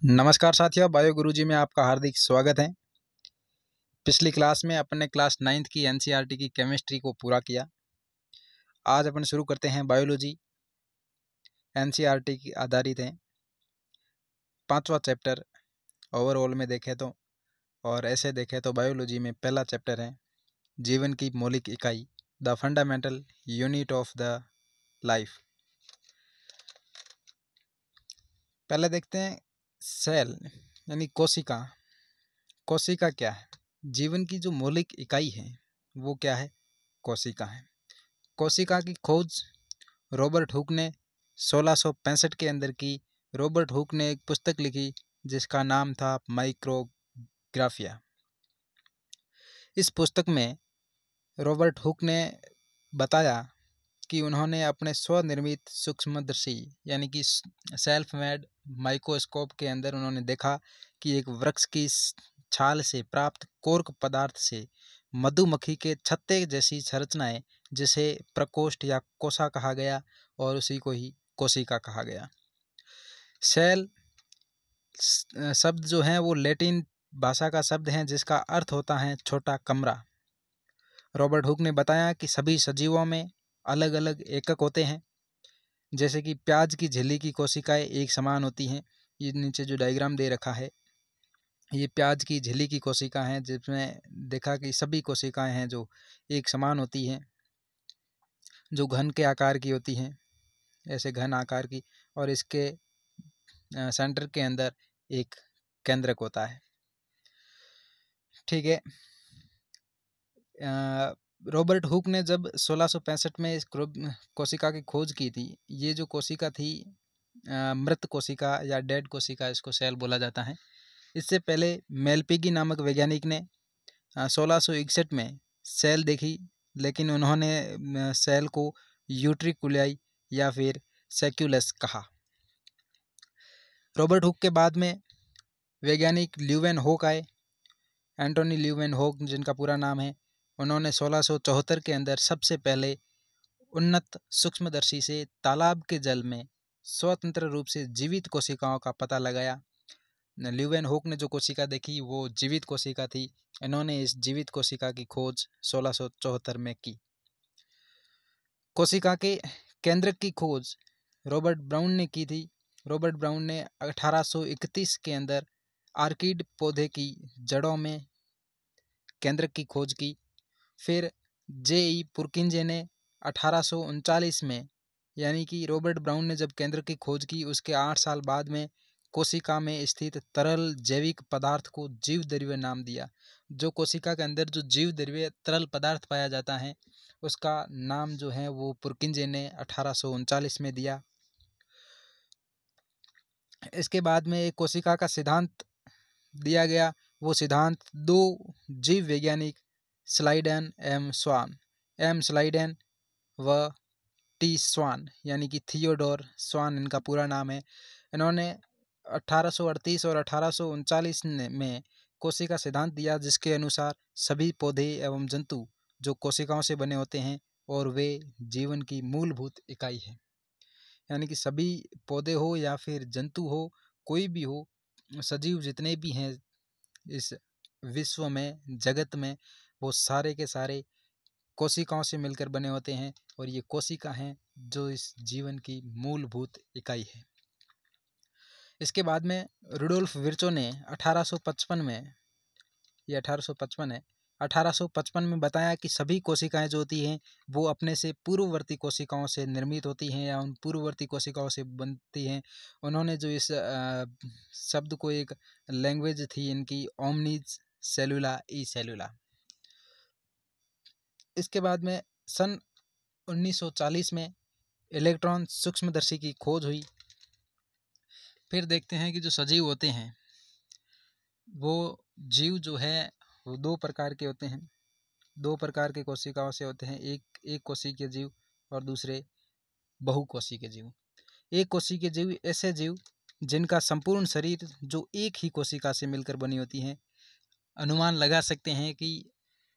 नमस्कार साथियों, बायो गुरुजी में आपका हार्दिक स्वागत है। पिछली क्लास में अपने क्लास 9th की एनसीईआरटी की केमिस्ट्री को पूरा किया। आज अपन शुरू करते हैं बायोलॉजी। एनसीईआरटी की आधारित है, 5वां चैप्टर ओवरऑल में देखें तो, और ऐसे देखें तो बायोलॉजी में पहला चैप्टर है जीवन की मौलिक इकाई, the fundamental unit of the life. पहले देखते हैं सेल यानी कोशिका। कोशिका क्या है? जीवन की जो मौलिक इकाई है वो क्या है? कोशिका है। कोशिका की खोज रॉबर्ट हुक ने 1665 के अंदर की। रॉबर्ट हुक ने एक पुस्तक लिखी जिसका नाम था माइक्रोग्राफिया। इस पुस्तक में रॉबर्ट हुक ने बताया कि उन्होंने अपने स्वनिर्मित सूक्ष्मदर्शी यानी कि सेल्फ मेड माइक्रोस्कोप के अंदर उन्होंने देखा कि एक वृक्ष की छाल से प्राप्त कोर्क पदार्थ से मधुमक्खी के छत्ते जैसी संरचनाएं, जिसे प्रकोष्ठ या कोशा कहा गया और उसी को ही कोशिका कहा गया। सेल शब्द जो है वो लैटिन भाषा का शब्द है जिसका अर्थ होता है छोटा कमरा। रॉबर्ट हुक ने बताया कि सभी सजीवों में अलग अलग एकक होते हैं, जैसे कि प्याज की झिल्ली की कोशिकाएं एक समान होती हैं। ये नीचे जो डायग्राम दे रखा है ये प्याज की झिल्ली की कोशिका हैं, जिसमें देखा कि सभी कोशिकाएं हैं जो एक समान होती हैं, जो घन के आकार की होती हैं, ऐसे घन आकार की, और इसके सेंटर के अंदर एक केंद्रक होता है। ठीक है। रॉबर्ट हुक ने जब 1665 में इस कोशिका की खोज की थी, ये जो कोशिका थी मृत कोशिका या डेड कोशिका, इसको सेल बोला जाता है। इससे पहले मेलपिगी नामक वैज्ञानिक ने 1661 में सेल देखी, लेकिन उन्होंने सेल को यूट्रिकुलाई या फिर सेक्युलस कहा। रॉबर्ट हुक के बाद में वैज्ञानिक ल्यूवेनहोक आए, एंटोनी ल्यूवेनहोक जिनका पूरा नाम है। उन्होंने 1674 के अंदर सबसे पहले उन्नत सूक्ष्मदर्शी से तालाब के जल में स्वतंत्र रूप से जीवित कोशिकाओं का पता लगाया। ल्यूवेनहोक ने जो कोशिका देखी वो जीवित कोशिका थी। इन्होंने इस जीवित कोशिका की खोज 1674 में की। कोशिका के केंद्रक की खोज रॉबर्ट ब्राउन ने की थी। रॉबर्ट ब्राउन ने 1831 के अंदर आर्किड पौधे की जड़ों में केंद्रक की खोज की। फिर J.E. पुरकिंजे ने 1839 में, यानी कि रॉबर्ट ब्राउन ने जब केंद्र की खोज की उसके 8 साल बाद में, कोशिका में स्थित तरल जैविक पदार्थ को जीव द्रव्य नाम दिया। जो कोशिका के अंदर जो जीव द्रव्य तरल पदार्थ पाया जाता है उसका नाम जो है वो पुरकिंजे ने 1839 में दिया। इसके बाद में एक कोशिका का सिद्धांत दिया गया। वो सिद्धांत दो जीव वैज्ञानिक स्लाइडेन एम स्लाइडेन व टी स्वान, यानी कि थियोडोर स्वान इनका पूरा नाम है। इन्होंने 1838 और 1839 में कोशिका सिद्धांत दिया, जिसके अनुसार सभी पौधे एवं जंतु जो कोशिकाओं से बने होते हैं और वे जीवन की मूलभूत इकाई है। यानी कि सभी पौधे हो या फिर जंतु हो, कोई भी हो, सजीव जितने भी हैं इस विश्व में, जगत में, वो सारे के सारे कोशिकाओं से मिलकर बने होते हैं, और ये कोशिका हैं जो इस जीवन की मूलभूत इकाई है। इसके बाद में रुडोल्फ विर्चो ने 1855 में, ये 1855 है, 1855 में बताया कि सभी कोशिकाएं जो होती हैं वो अपने से पूर्ववर्ती कोशिकाओं से निर्मित होती हैं या उन पूर्ववर्ती कोशिकाओं से बनती हैं। उन्होंने जो इस शब्द को, एक लैंग्वेज थी इनकी, ओमनीज सेलुला ई सेलुला। इसके बाद में सन 1940 में इलेक्ट्रॉन सूक्ष्मदर्शी की खोज हुई। फिर देखते हैं कि जो सजीव होते हैं वो जीव जो है वो दो प्रकार के होते हैं। दो प्रकार के कोशिकाओं से होते हैं, एक कोशिकीय जीव और दूसरे बहुकोशिकीय जीव। एक कोशिकीय जीव ऐसे जीव जिनका संपूर्ण शरीर जो एक ही कोशिका से मिलकर बनी होती है। अनुमान लगा सकते हैं कि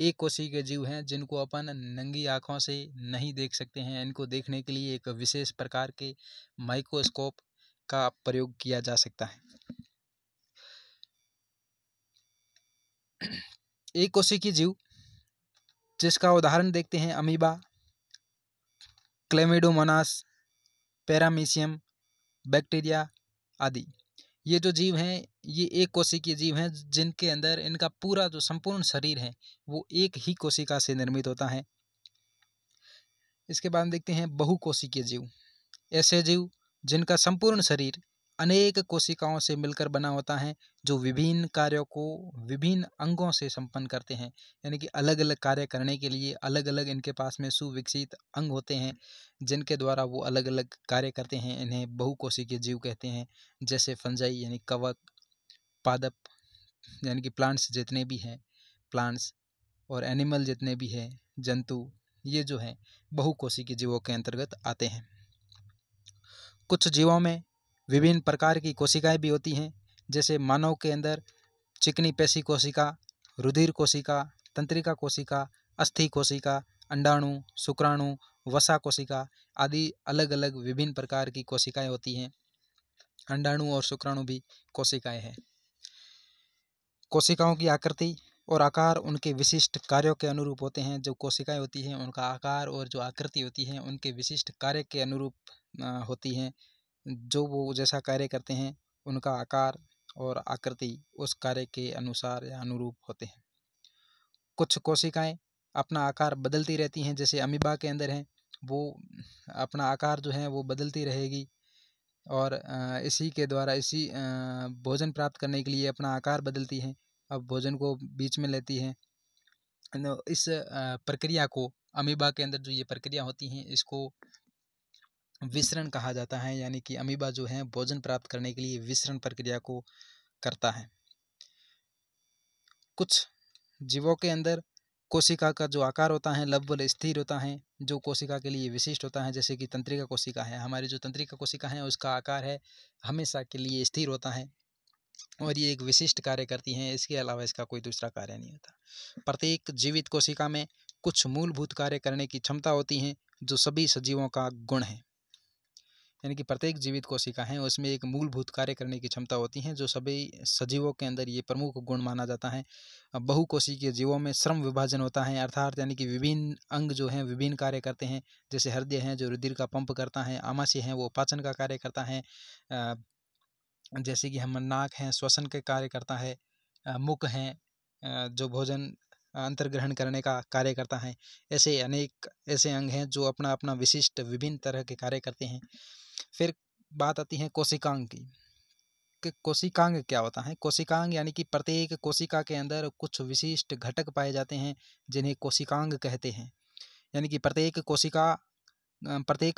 एक कोशिकीय जीव हैं जिनको अपन नंगी आँखों से नहीं देख सकते हैं। इनको देखने के लिए एक विशेष प्रकार के माइक्रोस्कोप का प्रयोग किया जा सकता है। एक कोशिकीय जीव जिसका उदाहरण देखते हैं अमीबा, क्लेमिडोमोनास, पैरामीशियम, बैक्टीरिया आदि। ये जो जीव हैं ये एक कोशिकीय जीव हैं जिनके अंदर इनका पूरा जो संपूर्ण शरीर है वो एक ही कोशिका से निर्मित होता है। इसके बाद देखते हैं बहुकोशिकीय जीव। ऐसे जीव जिनका संपूर्ण शरीर अनेक कोशिकाओं से मिलकर बना होता है, जो विभिन्न कार्यों को विभिन्न अंगों से संपन्न करते हैं। यानी कि अलग अलग कार्य करने के लिए अलग अलग इनके पास में सुविकसित अंग होते हैं, जिनके द्वारा वो अलग अलग कार्य करते हैं। इन्हें बहुकोशिकीय जीव कहते हैं। जैसे फंजाई यानी कवक, पादप यानी कि प्लांट्स जितने भी हैं, प्लांट्स और एनिमल जितने भी हैं, जंतु, ये जो है बहुकोशिकीय जीवों के अंतर्गत आते हैं। कुछ जीवों में विभिन्न प्रकार की कोशिकाएं भी होती हैं। जैसे मानव के अंदर चिकनी पेशी कोशिका, रुधिर कोशिका, तंत्रिका कोशिका, अस्थि कोशिका, अंडाणु, शुक्राणु, वसा कोशिका आदि अलग अलग विभिन्न प्रकार की कोशिकाएं होती हैं। अंडाणु और शुक्राणु भी कोशिकाएं हैं। कोशिकाओं की आकृति और आकार उनके विशिष्ट कार्यों के अनुरूप होते हैं। जो कोशिकाएं होती हैं उनका आकार और जो आकृति होती है उनके विशिष्ट कार्य के अनुरूप होती हैं। जो वो जैसा कार्य करते हैं उनका आकार और आकृति उस कार्य के अनुसार या अनुरूप होते हैं। कुछ कोशिकाएं अपना आकार बदलती रहती हैं। जैसे अमीबा के अंदर है, वो अपना आकार जो है वो बदलती रहेगी और इसी के द्वारा इसी भोजन प्राप्त करने के लिए अपना आकार बदलती हैं। अब भोजन को बीच में लेती हैं। इस प्रक्रिया को अमीबा के अंदर जो ये प्रक्रिया होती हैं इसको विसरण कहा जाता है। यानी कि अमीबा जो है भोजन प्राप्त करने के लिए विसरण प्रक्रिया को करता है। कुछ जीवों के अंदर कोशिका का जो आकार होता है लवबल स्थिर होता है, जो कोशिका के लिए विशिष्ट होता है। जैसे कि तंत्रिका कोशिका है, हमारी जो तंत्रिका कोशिका है उसका आकार है हमेशा के लिए स्थिर होता है और ये एक विशिष्ट कार्य करती हैं। इसके अलावा इसका कोई दूसरा कार्य नहीं होता। प्रत्येक जीवित कोशिका में कुछ मूलभूत कार्य करने की क्षमता होती है जो सभी सजीवों का गुण है। यानी कि प्रत्येक जीवित कोशिका है उसमें एक मूलभूत कार्य करने की क्षमता होती है जो सभी सजीवों के अंदर ये प्रमुख गुण माना जाता है। बहुकोशिकीय जीवों में श्रम विभाजन होता है, अर्थात यानी कि विभिन्न अंग जो हैं विभिन्न कार्य करते हैं। जैसे हृदय है जो रुधिर का पंप करता है, आमाशय है वो पाचन का कार्य करता है, जैसे कि हम नाक है श्वसन के कार्य करता है, मुख है जो भोजन अंतर्ग्रहण करने का कार्य करता है। ऐसे अनेक ऐसे अंग हैं जो अपना अपना विशिष्ट विभिन्न तरह के कार्य करते हैं। फिर बात आती है कोशिकांग की कि कोशिकांग क्या होता है। कोशिकांग यानी कि प्रत्येक कोशिका के अंदर कुछ विशिष्ट घटक पाए जाते हैं जिन्हें कोशिकांग कहते हैं। यानी कि प्रत्येक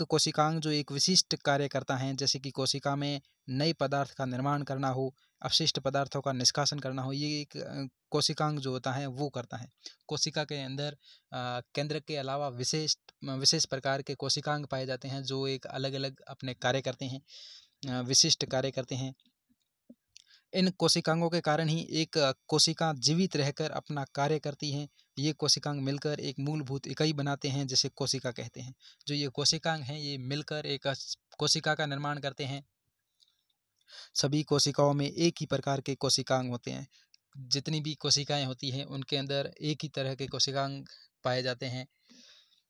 कोशिकांग जो एक विशिष्ट कार्य करता है। जैसे कि कोशिका में नए पदार्थ का निर्माण करना हो, अपशिष्ट पदार्थों का निष्कासन करना हो, ये एक कोशिकांग जो होता है वो करता है। कोशिका के अंदर केंद्र के अलावा विशेष प्रकार के कोशिकांग पाए जाते हैं जो एक अलग अलग अपने कार्य करते हैं, विशिष्ट कार्य करते हैं। इन कोशिकांगों के कारण ही एक कोशिका जीवित रहकर अपना कार्य करती है। ये कोशिकांग मिलकर एक मूलभूत इकाई बनाते हैं जिसे कोशिका कहते हैं। जो ये कोशिकांग हैं ये मिलकर एक कोशिका का निर्माण करते हैं। सभी कोशिकाओं में एक ही प्रकार के कोशिकांग होते हैं। जितनी भी कोशिकाएं होती हैं उनके अंदर एक ही तरह के कोशिकांग पाए जाते हैं।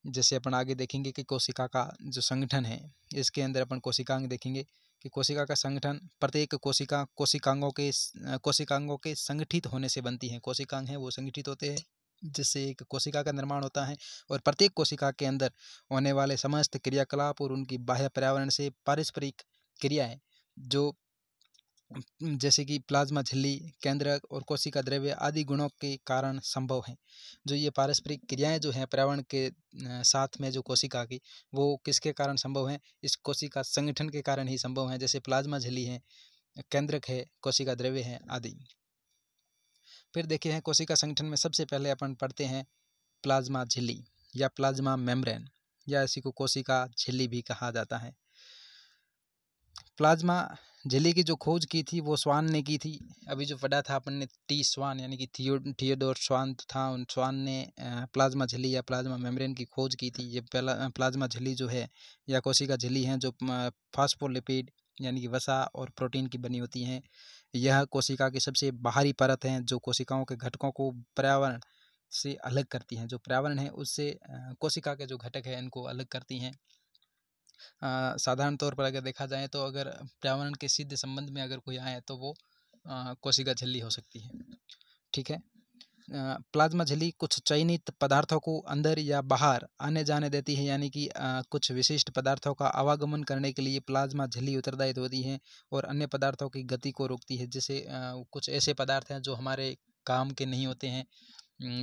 जैसे अपन आगे देखेंगे कि कोशिका का जो संगठन है इसके अंदर अपन कोशिकांग देखेंगे कि कोशिका का संगठन प्रत्येक कोशिका कोशिकांगों के संगठित होने से बनती है। कोशिकांग हैं वो संगठित होते हैं जिससे एक कोशिका का निर्माण होता है और प्रत्येक कोशिका के अंदर होने वाले समस्त क्रियाकलाप और उनकी बाह्य पर्यावरण से पारस्परिक क्रियाएं जो जैसे कि प्लाज्मा झिल्ली, केंद्रक और कोशिका द्रव्य आदि गुणों के कारण संभव है। जो ये पारस्परिक क्रियाएं जो हैं पर्यावरण के साथ में जो कोशिका की, वो किसके कारण संभव है? इस कोशिका संगठन के कारण ही संभव है। जैसे प्लाज्मा झिल्ली है, केंद्रक है, कोशिका द्रव्य है आदि। फिर देखिए हैं कोशिका संगठन में सबसे पहले अपन पढ़ते हैं प्लाज्मा झिल्ली या प्लाज्मा मेम्ब्रेन, या इसी को कोशिका झिल्ली भी कहा जाता है। प्लाज्मा झिल्ली की जो खोज की थी वो स्वान ने की थी। अभी जो पढ़ा था अपन ने टी स्वान यानी कि थियोडोर स्वान था, उन स्वान ने प्लाज्मा झिल्ली या प्लाज्मा मेम्ब्रेन की खोज की थी। ये पहला प्लाज्मा झिल्ली जो है या कोशिका झिल्ली है जो फास्फोलिपिड यानी कि वसा और प्रोटीन की बनी होती हैं। यह कोशिका की सबसे बाहरी परत है जो कोशिकाओं के घटकों को पर्यावरण से अलग करती हैं। जो पर्यावरण है उससे कोशिका के जो घटक हैं इनको अलग करती हैं। साधारण तौर पर अगर देखा जाए तो अगर पर्यावरण के सीधे संबंध में अगर कोई आए तो वो कोशिका झिल्ली हो सकती है। ठीक है। प्लाज्मा झिल्ली कुछ चयनित पदार्थों को अंदर या बाहर आने जाने देती है, यानी कि कुछ विशिष्ट पदार्थों का आवागमन करने के लिए प्लाज्मा झिल्ली उत्तरदायी होती है और अन्य पदार्थों की गति को रोकती है। जैसे कुछ ऐसे पदार्थ हैं जो हमारे काम के नहीं होते हैं,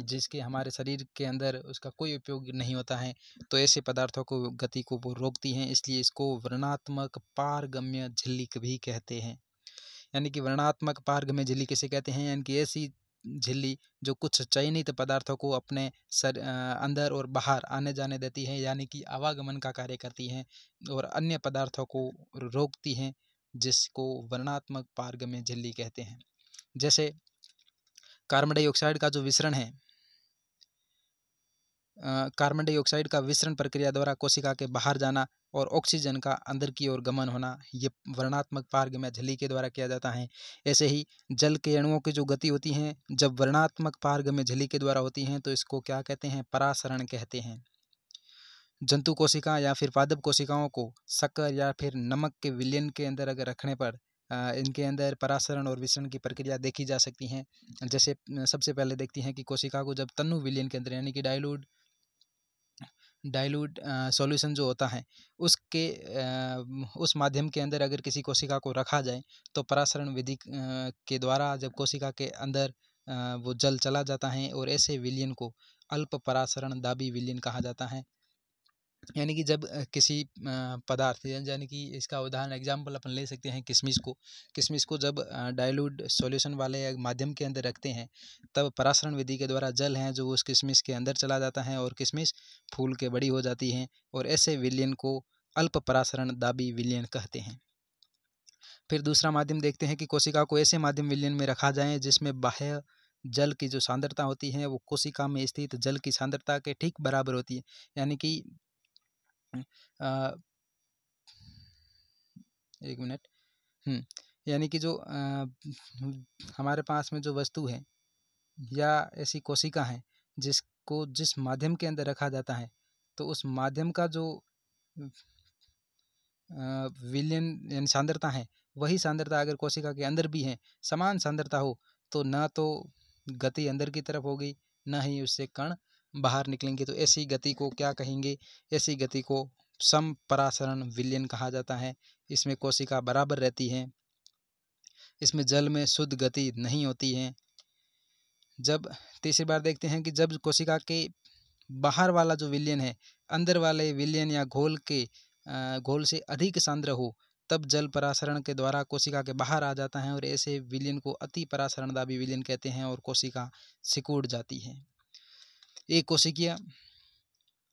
जिसके हमारे शरीर के अंदर उसका कोई उपयोग नहीं होता है, तो ऐसे पदार्थों को गति को वो रोकती हैं, इसलिए इसको वर्णात्मक पारगम्य झिल्ली भी कहते हैं। यानी कि वर्णात्मक पारगम्य झिल्ली किसे कहते हैं? यानी कि ऐसी झिल्ली जो कुछ चयनित पदार्थों को अपने अंदर और बाहर आने जाने देती है, यानी कि आवागमन का कार्य करती हैं और अन्य पदार्थों को रोकती हैं, जिसको वर्णात्मक पारगम्य झिल्ली कहते हैं। जैसे कार्बन डाइऑक्साइड का जो विसरण है, कार्बन डाइऑक्साइड का विसरण प्रक्रिया द्वारा कोशिका के बाहर जाना और ऑक्सीजन का अंदर की ओर गमन होना, ये वर्णात्मक पारगम्य झिल्ली के द्वारा किया जाता है। ऐसे ही जल के अणुओं की जो गति होती है जब वर्णात्मक पारगम्य झिल्ली के द्वारा होती हैं तो इसको क्या कहते हैं? परासरण कहते हैं। जंतु कोशिका या फिर पादप कोशिकाओं को शक्कर या फिर नमक के विलयन के अंदर अगर रखने पर इनके अंदर परासरण और विसरण की प्रक्रिया देखी जा सकती हैं। जैसे सबसे पहले देखती हैं कि कोशिका को जब तन्नु विलयन के अंदर, यानी कि डाइल्यूट सॉल्यूशन जो होता है उसके उस माध्यम के अंदर अगर किसी कोशिका को रखा जाए तो परासरण विधि के द्वारा जब कोशिका के अंदर वो जल चला जाता है और ऐसे विलयन को अल्प परासरण दाबी विलयन कहा जाता है। यानी कि जब किसी पदार्थ, यानी कि इसका उदाहरण एग्जाम्पल अपन ले सकते हैं किशमिश को जब डाइल्यूट सॉल्यूशन वाले माध्यम के अंदर रखते हैं तब परासरण विधि के द्वारा जल है जो उस किशमिश के अंदर चला जाता है और किशमिश फूल के बड़ी हो जाती हैं और ऐसे विलयन को अल्प परासरण दाबी विलयन कहते हैं। फिर दूसरा माध्यम देखते हैं कि कोशिका को ऐसे माध्यम विलयन में रखा जाए जिसमें बाह्य जल की जो सांद्रता होती है वो कोशिका में स्थित जल की सांद्रता के ठीक बराबर होती है। यानी कि एक मिनट। यानी कि जो हमारे पास में जो वस्तु है या ऐसी कोशिका है जिसको जिस माध्यम के अंदर रखा जाता है तो उस माध्यम का जो विलयन यानी सांद्रता है, वही सांद्रता अगर कोशिका के अंदर भी है, समान सांद्रता हो, तो ना तो गति अंदर की तरफ होगी ना ही उससे कण बाहर निकलेंगे। तो ऐसी गति को क्या कहेंगे? ऐसी गति को समपरासरण विलयन कहा जाता है। इसमें कोशिका बराबर रहती है, इसमें जल में शुद्ध गति नहीं होती है। जब तीसरी बार देखते हैं कि जब कोशिका के बाहर वाला जो विलयन है अंदर वाले विलयन या घोल से अधिक सांद्र हो तब जल परासरण के द्वारा कोशिका के बाहर आ जाता है और ऐसे विलयन को अति परासरणदाबी विलयन कहते हैं और कोशिका सिकुड़ जाती है। एक कोशिकीय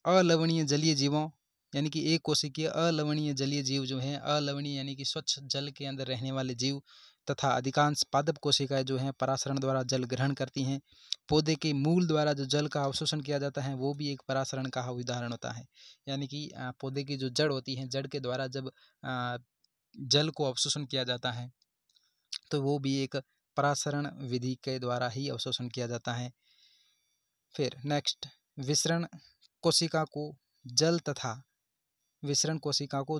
अलवणीय जलीय जीवों, यानी कि एक कोशिकीय अलवणीय जलीय जीव जो हैं, अलवणीय यानी कि स्वच्छ जल के अंदर रहने वाले जीव तथा अधिकांश पादप कोशिकाएं जो हैं परासरण द्वारा जल ग्रहण करती हैं। पौधे के मूल द्वारा जो जल का अवशोषण किया जाता है वो भी एक परासरण का उदाहरण होता है। यानी कि पौधे की जो जड़ होती है, जड़ के द्वारा जब जल को अवशोषण किया जाता है तो वो भी एक परासरण विधि के द्वारा ही अवशोषण किया जाता है। फिर नेक्स्ट, विसरण कोशिका को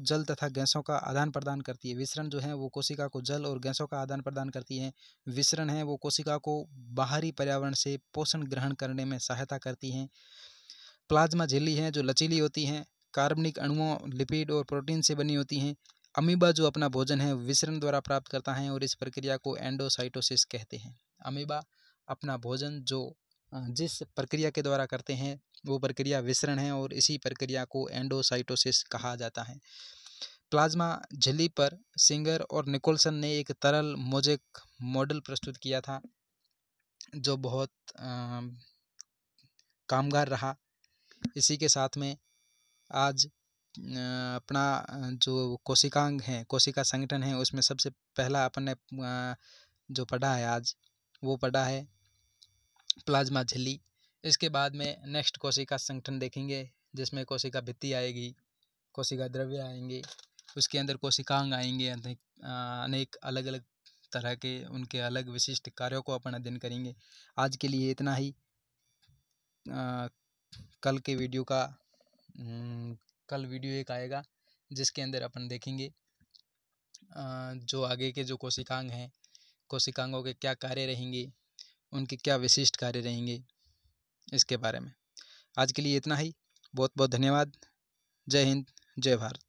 जल तथा गैसों का आदान प्रदान करती है। विसरण जो है वो कोशिका को जल और गैसों का आदान प्रदान करती है। विसरण है वो कोशिका को बाहरी पर्यावरण से पोषण ग्रहण करने में सहायता करती हैं। प्लाज्मा झिल्ली है जो लचीली होती हैं, कार्बनिक अणुओं, लिपिड और प्रोटीन से बनी होती हैं। अमीबा जो अपना भोजन है विसरण द्वारा प्राप्त करता है और इस प्रक्रिया को एंडोसाइटोसिस कहते हैं। अमीबा अपना भोजन जो जिस प्रक्रिया के द्वारा करते हैं वो प्रक्रिया विसरण है और इसी प्रक्रिया को एंडोसाइटोसिस कहा जाता है। प्लाज्मा झिल्ली पर सिंगर और निकोलसन ने एक तरल मोज़ेक मॉडल प्रस्तुत किया था जो बहुत कामगार रहा। इसी के साथ में आज अपना जो कोशिकांग है, कोशिका संगठन है, उसमें सबसे पहला अपन ने जो पढ़ा है आज वो पढ़ा है प्लाज्मा झिल्ली। इसके बाद में नेक्स्ट कोशिका संगठन देखेंगे जिसमें कोशिका भित्ति आएगी, कोशिका द्रव्य आएंगे उसके अंदर कोशिकांग आएंगे, अनेक अलग अलग तरह के उनके अलग विशिष्ट कार्यों को अपन अध्ययन करेंगे। आज के लिए इतना ही। कल के वीडियो का कल वीडियो एक आएगा जिसके अंदर अपन देखेंगे जो आगे के जो कोशिकांग हैं, कोशिकांगों के क्या कार्य रहेंगे, उनके क्या विशिष्ट कार्य रहेंगे, इसके बारे में। आज के लिए इतना ही। बहुत बहुत धन्यवाद। जय हिंद, जय भारत।